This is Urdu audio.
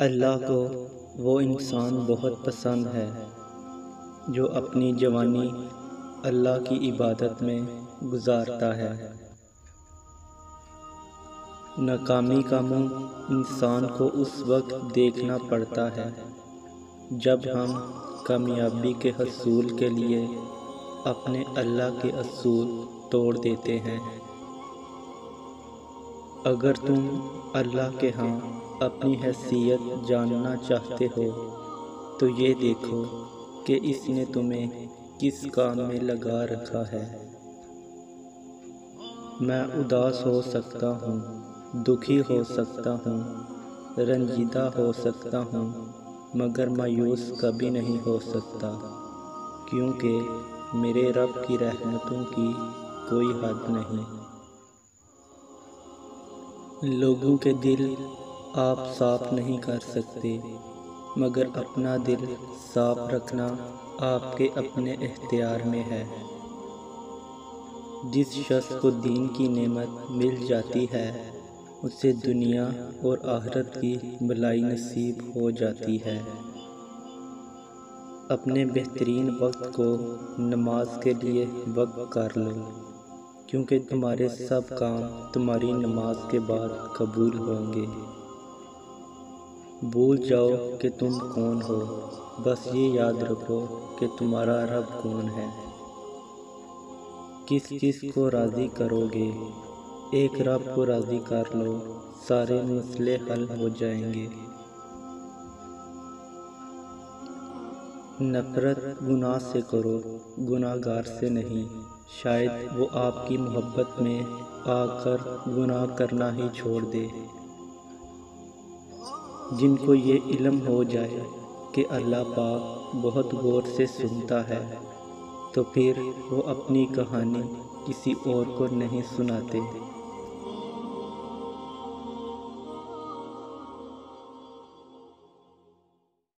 اللہ کو وہ انسان بہت پسند ہے جو اپنی جوانی اللہ کی عبادت میں گزارتا ہے۔ ناکامی کا منہ انسان کو اس وقت دیکھنا پڑتا ہے جب ہم کامیابی کے حصول کے لیے اپنے اللہ کے اصول توڑ دیتے ہیں۔ اگر تم اللہ کے ہاں اپنی حیثیت جاننا چاہتے ہو تو یہ دیکھو کہ اس نے تمہیں کس کام میں لگا رکھا ہے۔ میں اداس ہو سکتا ہوں، دکھی ہو سکتا ہوں، رنجیدہ ہو سکتا ہوں، مگر مایوس کبھی نہیں ہو سکتا، کیونکہ میرے رب کی رحمتوں کی کوئی حد نہیں۔ لوگوں کے دل آپ صاف نہیں کر سکتے، مگر اپنا دل صاف رکھنا آپ کے اپنے اختیار میں ہے۔ جس شخص کو دین کی نعمت مل جاتی ہے اسے دنیا اور آخرت کی بھلائی نصیب ہو جاتی ہے۔ اپنے بہترین وقت کو نماز کے لیے وقف کر لو، کیونکہ تمہارے سب کام تمہاری نماز کے بعد قبول ہوں گے۔ بھول جاؤ کہ تم کون ہو، بس یہ یاد رکھو کہ تمہارا رب کون ہے۔ کس کو راضی کرو گے؟ ایک رب کو راضی کر لو، سارے مسئلے حل ہو جائیں گے۔ نفرت گناہ سے کرو، گناہ گار سے نہیں، شاید وہ آپ کی محبت میں آ کر گناہ کرنا ہی چھوڑ دے۔ جن کو یہ علم ہو جائے کہ اللہ پاک بہت غور سے سنتا ہے تو پھر وہ اپنی کہانی کسی اور کو نہیں سناتے۔